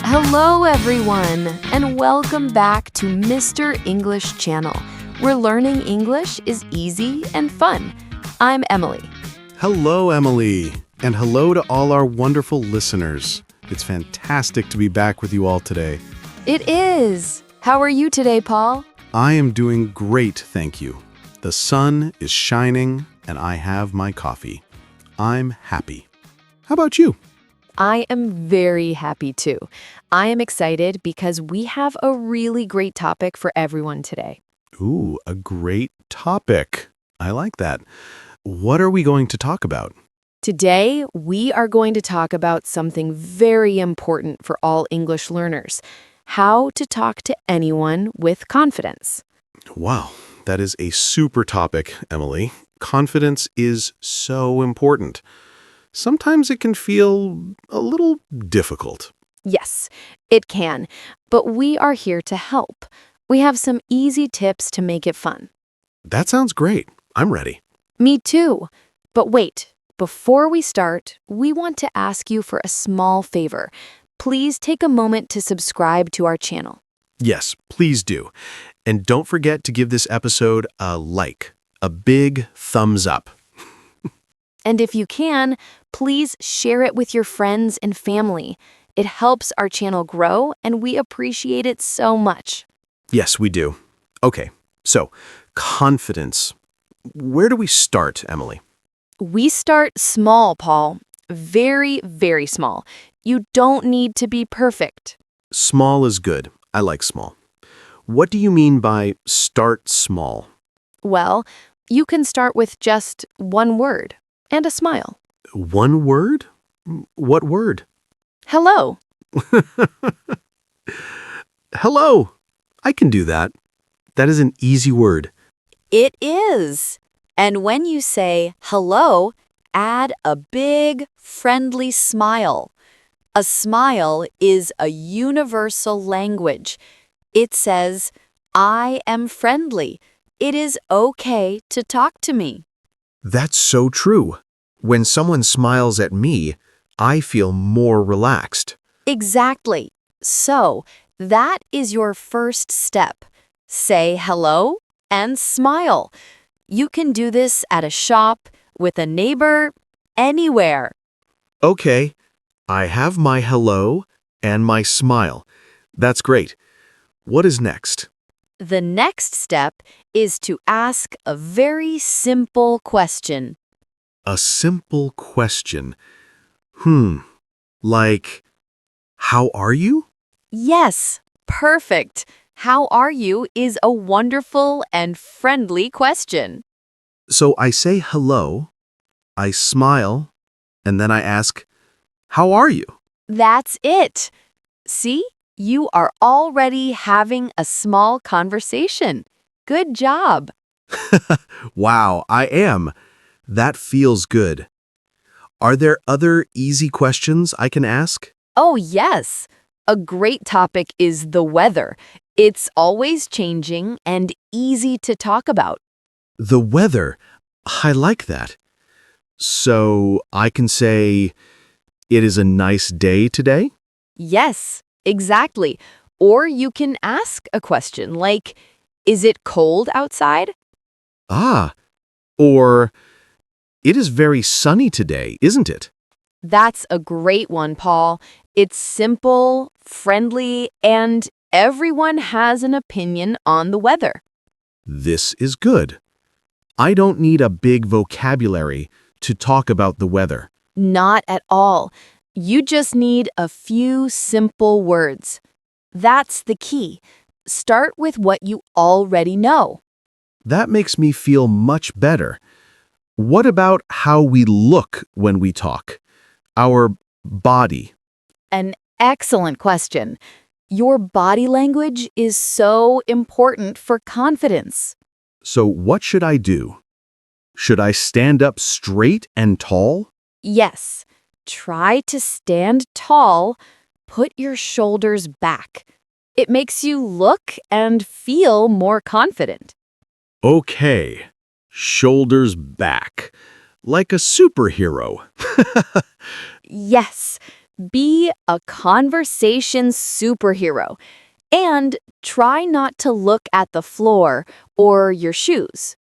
Hello, everyone, and welcome back to Mr. English Channel, where learning English is easy and fun. I'm Emily. Hello, Emily, and hello to all our wonderful listeners. It's fantastic to be back with you all today. It is. How are you today, Paul? I am doing great, thank you. The sun is shining, and I have my coffee. I'm happy. How about you? I am very happy too. I am excited because we have a really great topic for everyone today. Ooh, a great topic. I like that. What are we going to talk about? Today, we are going to talk about something very important for all English learners: how to talk to anyone with confidence. Wow, that is a super topic, Emily. Confidence is so important. Sometimes it can feel a little difficult. Yes, it can, but we are here to help. We have some easy tips to make it fun. That sounds great. I'm ready. Me too. But wait, before we start, we want to ask you for a small favor. Please take a moment to subscribe to our channel. Yes, please do. And don't forget to give this episode a like, a big thumbs up. And if you can, please share it with your friends and family. It helps our channel grow, and we appreciate it so much. Yes, we do. Okay, so confidence. Where do we start, Emily? We start small, Paul. Very, very small. You don't need to be perfect. Small is good. I like small. What do you mean by start small? Well, you can start with just one word and a smile. One word? What word? Hello. Hello. I can do that. That is an easy word. It is. And when you say hello, add a big, friendly smile. A smile is a universal language. It says, I am friendly. It is okay to talk to me. That's so true. When someone smiles at me, I feel more relaxed. Exactly. So, that is your first step. Say hello and smile. You can do this at a shop, with a neighbor, anywhere. Okay, I have my hello and my smile. That's great. What is next? The next step is to ask a very simple question. A simple question. Like, how are you? Yes, perfect. How are you is a wonderful and friendly question. So I say hello, I smile, and then I ask, how are you? That's it. See, you are already having a small conversation. Good job. Wow, I am. That feels good. Are there other easy questions I can ask? Oh, yes. A great topic is the weather. It's always changing and easy to talk about. The weather. I like that. So I can say, it is a nice day today? Yes, exactly. Or you can ask a question like, is it cold outside? Ah, or it is very sunny today, isn't it? That's a great one, Paul. It's simple, friendly, and everyone has an opinion on the weather. This is good. I don't need a big vocabulary to talk about the weather. Not at all. You just need a few simple words. That's the key. Start with what you already know. That makes me feel much better. What about how we look when we talk? Our body. An excellent question. Your body language is so important for confidence. So what should I do? Should I stand up straight and tall? Yes, try to stand tall. Put your shoulders back. It makes you look and feel more confident. Okay. Shoulders back. Like a superhero. Yes, Be a conversation superhero and try not to look at the floor or your shoes.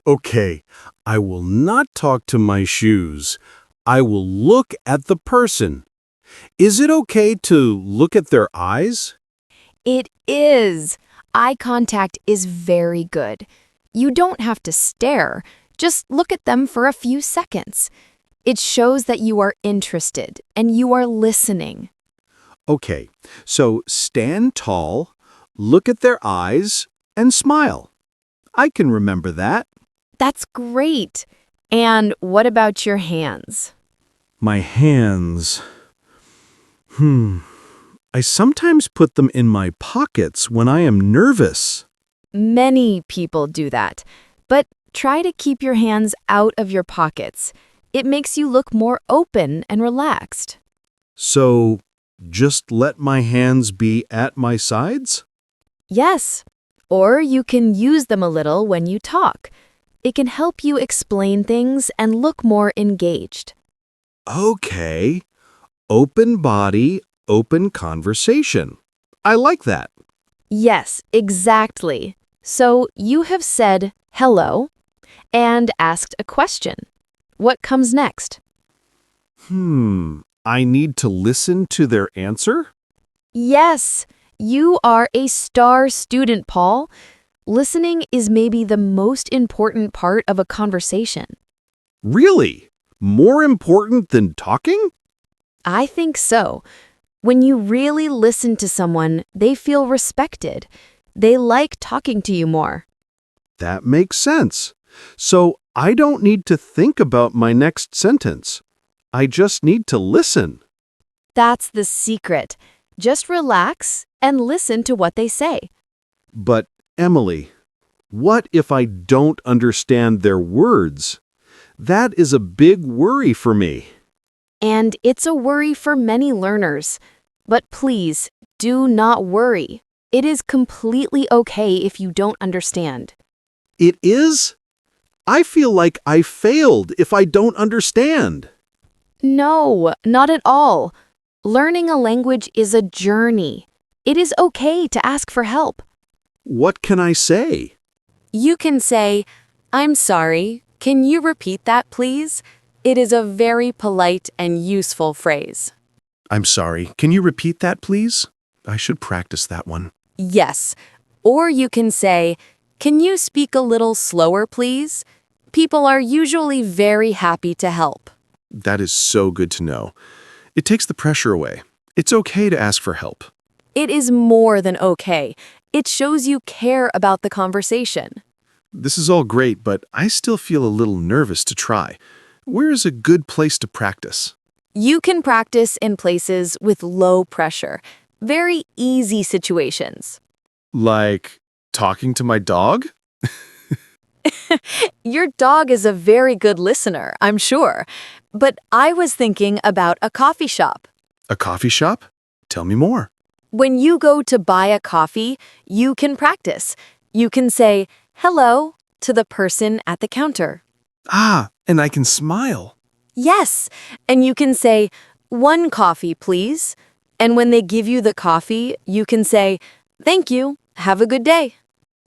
Okay, I will not talk to my shoes. I will look at the person. Is it okay to look at their eyes? It is. Eye contact is very good. You don't have to stare, just look at them for a few seconds. It shows that you are interested and you are listening. Okay, so stand tall, look at their eyes, and smile. I can remember that. That's great. And what about your hands? My hands. I sometimes put them in my pockets when I am nervous. Many people do that, but try to keep your hands out of your pockets. It makes you look more open and relaxed. So, just let my hands be at my sides? Yes, or you can use them a little when you talk. It can help you explain things and look more engaged. Okay. Open body, open conversation. I like that. Yes, exactly. So you have said hello and asked a question. What comes next? I need to listen to their answer? Yes, you are a star student, Paul. Listening is maybe the most important part of a conversation. Really? More important than talking? I think so. When you really listen to someone, they feel respected. They like talking to you more. That makes sense. So I don't need to think about my next sentence. I just need to listen. That's the secret. Just relax and listen to what they say. But, Emily, what if I don't understand their words? That is a big worry for me. And it's a worry for many learners. But please, do not worry. It is completely okay if you don't understand. It is? I feel like I failed if I don't understand. No, not at all. Learning a language is a journey. It is okay to ask for help. What can I say? You can say, "I'm sorry, can you repeat that, please?" It is a very polite and useful phrase. I'm sorry, can you repeat that, please? I should practice that one. Yes. Or you can say, "Can you speak a little slower, please?" People are usually very happy to help. That is so good to know. It takes the pressure away. It's okay to ask for help. It is more than okay. It shows you care about the conversation. This is all great, but I still feel a little nervous to try. Where is a good place to practice? You can practice in places with low pressure, very easy situations. Like talking to my dog? Your dog is a very good listener, I'm sure. But I was thinking about a coffee shop. A coffee shop? Tell me more. When you go to buy a coffee, you can practice. You can say, "Hello," to the person at the counter. Ah, and I can smile. Yes, and you can say, "One coffee, please." And when they give you the coffee, you can say, "Thank you, have a good day."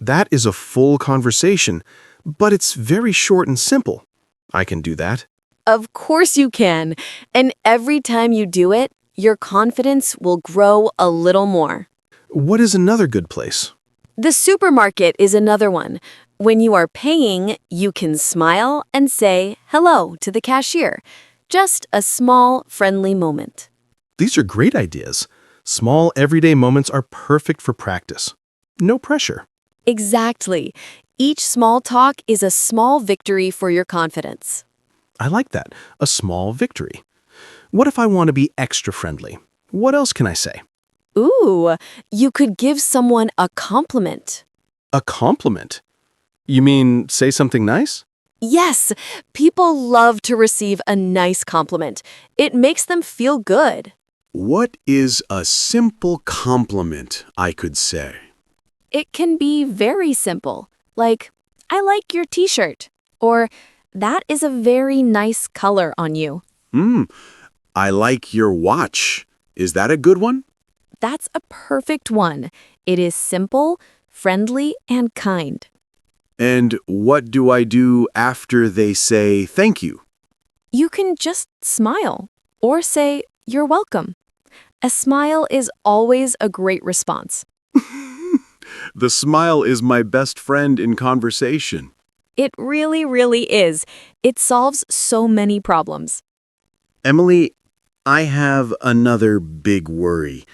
That is a full conversation, but it's very short and simple. I can do that. Of course you can. And every time you do it, your confidence will grow a little more. What is another good place? The supermarket is another one. When you are paying, you can smile and say hello to the cashier. Just a small, friendly moment. These are great ideas. Small, everyday moments are perfect for practice. No pressure. Exactly. Each small talk is a small victory for your confidence. I like that. A small victory. What if I want to be extra friendly? What else can I say? Ooh, you could give someone a compliment. A compliment? You mean say something nice? Yes, people love to receive a nice compliment. It makes them feel good. What is a simple compliment I could say? It can be very simple, like, "I like your t-shirt," or "That is a very nice color on you." I like your watch. Is that a good one? That's a perfect one. It is simple, friendly, and kind. And what do I do after they say thank you? You can just smile or say, "You're welcome." A smile is always a great response. The smile is my best friend in conversation. It really, really is. It solves so many problems. Emily, I have another big worry.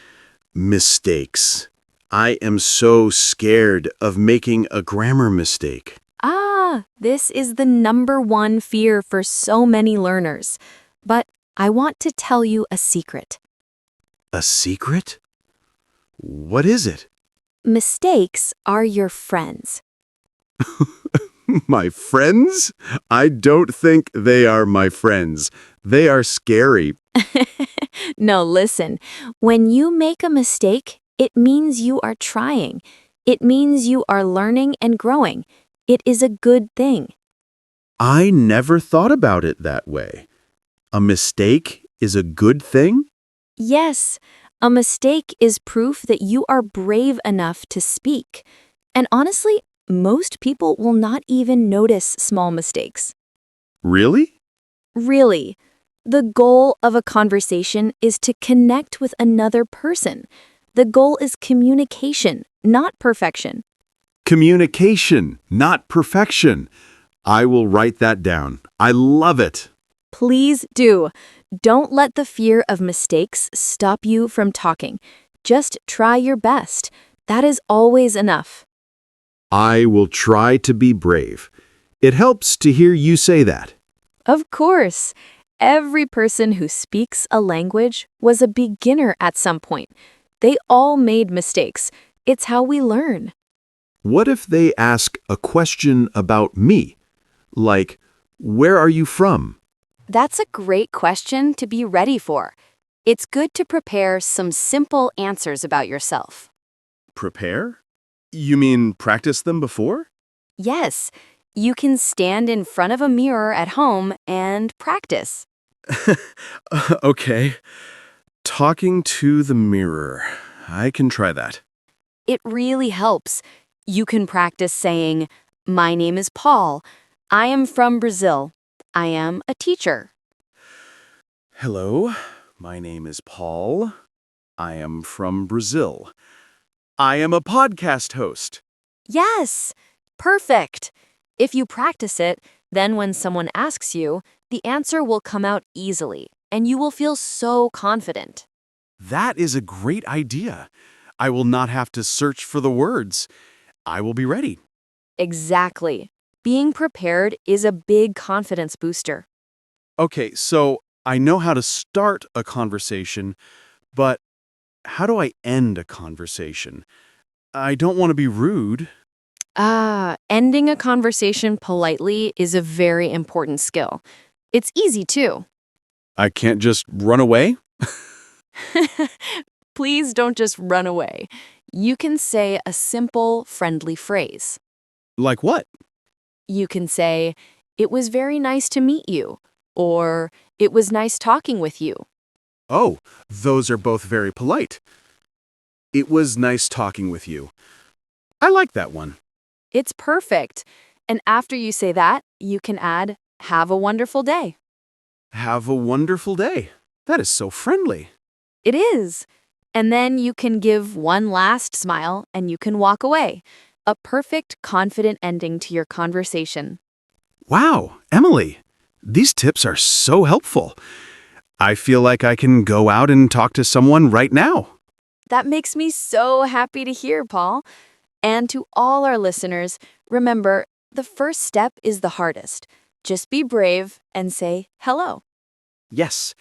Mistakes. I am so scared of making a grammar mistake. This is the number one fear for so many learners. But I want to tell you a secret. A secret? What is it? Mistakes are your friends. My friends? I don't think they are my friends. They are scary. No, listen. When you make a mistake, it means you are trying. It means you are learning and growing. It is a good thing. I never thought about it that way. A mistake is a good thing? Yes, a mistake is proof that you are brave enough to speak. And honestly, most people will not even notice small mistakes. Really? Really, the goal of a conversation is to connect with another person. The goal is communication, not perfection. Communication, not perfection. I will write that down. I love it. Please do. Don't let the fear of mistakes stop you from talking. Just try your best. That is always enough. I will try to be brave. It helps to hear you say that. Of course. Every person who speaks a language was a beginner at some point. They all made mistakes. It's how we learn. What if they ask a question about me? Like, where are you from? That's a great question to be ready for. It's good to prepare some simple answers about yourself. Prepare? You mean practice them before? Yes, you can stand in front of a mirror at home and practice. Okay. Talking to the mirror. I can try that. It really helps. You can practice saying, "My name is Paul. I am from Brazil. I am a teacher." Hello, my name is Paul. I am from Brazil. I am a podcast host. Yes, perfect. If you practice it, then when someone asks you, the answer will come out easily, and you will feel so confident. That is a great idea. I will not have to search for the words. I will be ready. Exactly. Being prepared is a big confidence booster. Okay, so I know how to start a conversation, but how do I end a conversation? I don't want to be rude. Ending a conversation politely is a very important skill. It's easy too. I can't just run away? Please don't just run away. You can say a simple, friendly phrase. Like what? You can say, "It was very nice to meet you," or "It was nice talking with you." Oh, those are both very polite. It was nice talking with you. I like that one. It's perfect. And after you say that, you can add, "Have a wonderful day." Have a wonderful day. That is so friendly. It is. And then you can give one last smile and you can walk away. A perfect, confident ending to your conversation. Wow, Emily, these tips are so helpful. I feel like I can go out and talk to someone right now. That makes me so happy to hear, Paul. And to all our listeners, remember, the first step is the hardest. Just be brave and say hello. Yes,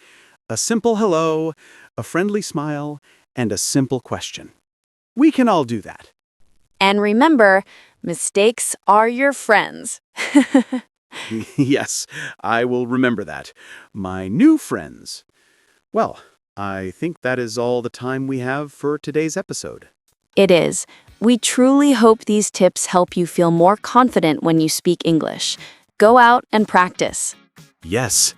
a simple hello, a friendly smile, and a simple question. We can all do that. And remember, mistakes are your friends. Yes, I will remember that. My new friends. Well, I think that is all the time we have for today's episode. It is. We truly hope these tips help you feel more confident when you speak English. Go out and practice. Yes,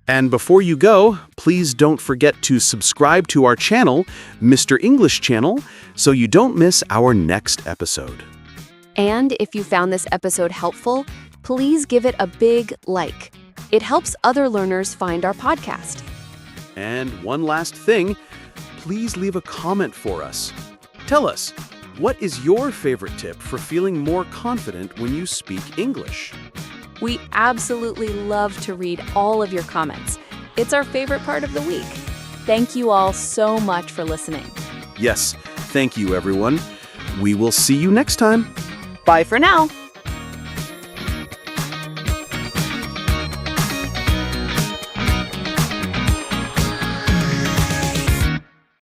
And before you go, please don't forget to subscribe to our channel, Mr. English Channel, so you don't miss our next episode. And if you found this episode helpful, please give it a big like. It helps other learners find our podcast. And one last thing, please leave a comment for us. Tell us, what is your favorite tip for feeling more confident when you speak English? We absolutely love to read all of your comments. It's our favorite part of the week. Thank you all so much for listening. Yes, thank you everyone. We will see you next time. Bye for now.